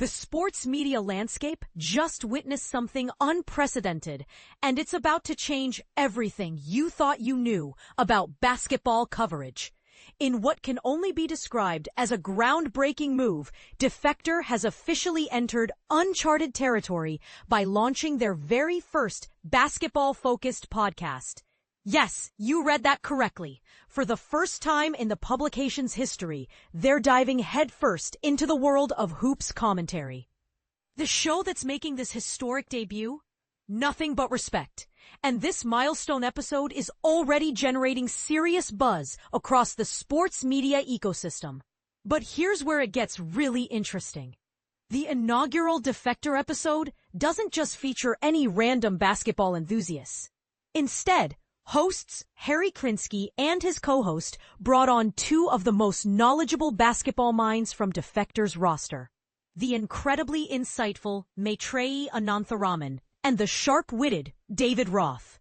The sports media landscape just witnessed something unprecedented, and it's about to change everything you thought you knew about basketball coverage. In what can only be described as a groundbreaking move, Defector has officially entered uncharted territory by launching their very first basketball-focused podcast. Yes, you read that correctly. For the first time in the publication's history, they're diving headfirst into the world of hoops commentary. The show that's making this historic debut? Nothing but respect. And this milestone episode is already generating serious buzz across the sports media ecosystem. But here's where it gets really interesting. The inaugural Defector episode doesn't just feature any random basketball enthusiasts. Instead, hosts Harry Krinsky and his co-host brought on two of the most knowledgeable basketball minds from Defector's roster. The incredibly insightful Maitreyi Anantharaman and the sharp-witted Roth.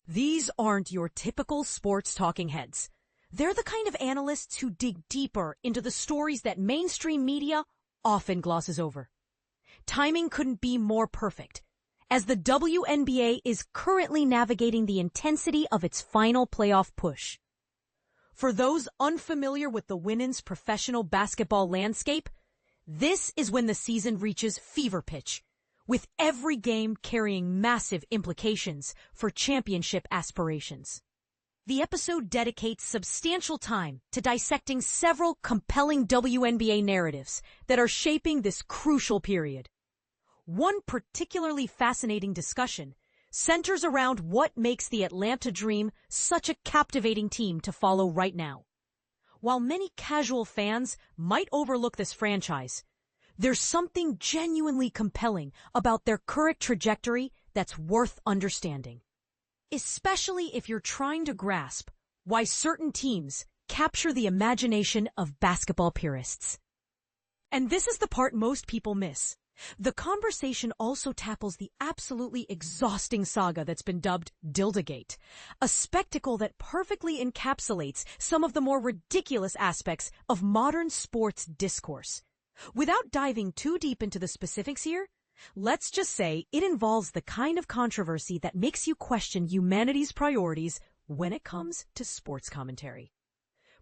These aren't your typical sports talking heads. They're the kind of analysts who dig deeper into the stories that mainstream media often glosses over. Timing couldn't be more perfect, as the WNBA is currently navigating the intensity of its final playoff push. For those unfamiliar with the women's professional basketball landscape, this is when the season reaches fever pitch, with every game carrying massive implications for championship aspirations. The episode dedicates substantial time to dissecting several compelling WNBA narratives that are shaping this crucial period. One particularly fascinating discussion centers around what makes the Atlanta Dream such a captivating team to follow right now. While many casual fans might overlook this franchise, there's something genuinely compelling about their current trajectory that's worth understanding. Especially if you're trying to grasp why certain teams capture the imagination of basketball purists. And this is the part most people miss. The conversation also tackles the absolutely exhausting saga that's been dubbed Dildogate, a spectacle that perfectly encapsulates some of the more ridiculous aspects of modern sports discourse. Without diving too deep into the specifics here, let's just say it involves the kind of controversy that makes you question humanity's priorities when it comes to sports commentary.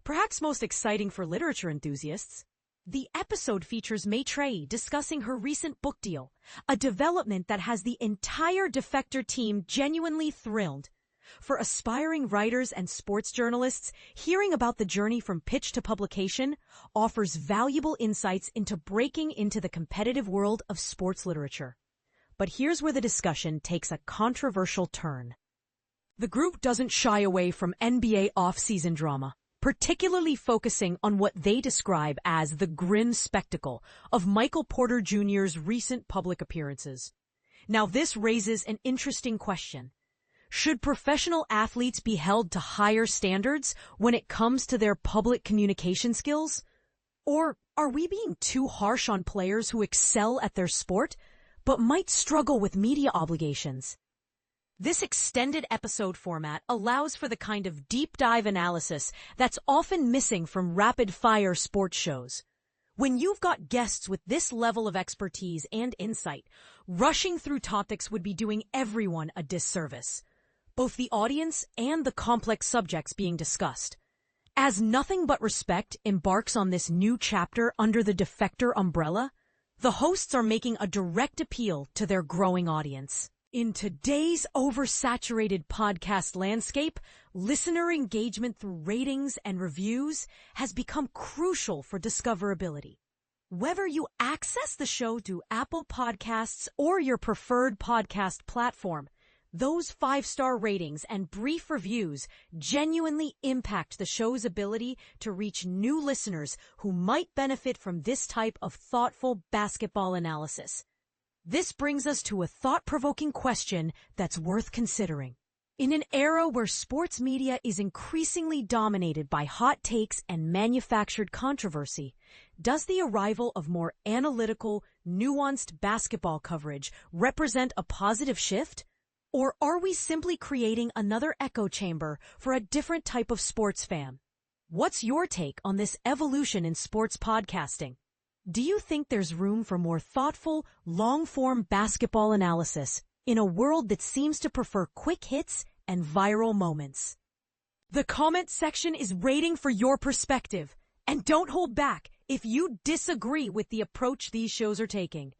Perhaps most exciting for literature enthusiasts, the episode features Maitreyi discussing her recent book deal, a development that has the entire Defector team genuinely thrilled. For aspiring writers and sports journalists, hearing about the journey from pitch to publication offers valuable insights into breaking into the competitive world of sports literature. But here's where the discussion takes a controversial turn. The group doesn't shy away from NBA offseason drama, particularly focusing on what they describe as the grim spectacle of Michael Porter Jr.'s recent public appearances. Now, this raises an interesting question. Should professional athletes be held to higher standards when it comes to their public communication skills? Or are we being too harsh on players who excel at their sport, but might struggle with media obligations? This extended episode format allows for the kind of deep dive analysis that's often missing from rapid-fire sports shows. When you've got guests with this level of expertise and insight, rushing through topics would be doing everyone a disservice, both the audience and the complex subjects being discussed. As Nothing But Respect embarks on this new chapter under the Defector umbrella, the hosts are making a direct appeal to their growing audience. In today's oversaturated podcast landscape, listener engagement through ratings and reviews has become crucial for discoverability. Whether you access the show through Apple Podcasts or your preferred podcast platform, those 5-star ratings and brief reviews genuinely impact the show's ability to reach new listeners who might benefit from this type of thoughtful basketball analysis. This brings us to a thought-provoking question that's worth considering. In an era where sports media is increasingly dominated by hot takes and manufactured controversy, does the arrival of more analytical, nuanced basketball coverage represent a positive shift? Or are we simply creating another echo chamber for a different type of sports fan? What's your take on this evolution in sports podcasting? Do you think there's room for more thoughtful, long-form basketball analysis in a world that seems to prefer quick hits and viral moments? The comment section is waiting for your perspective. And don't hold back if you disagree with the approach these shows are taking.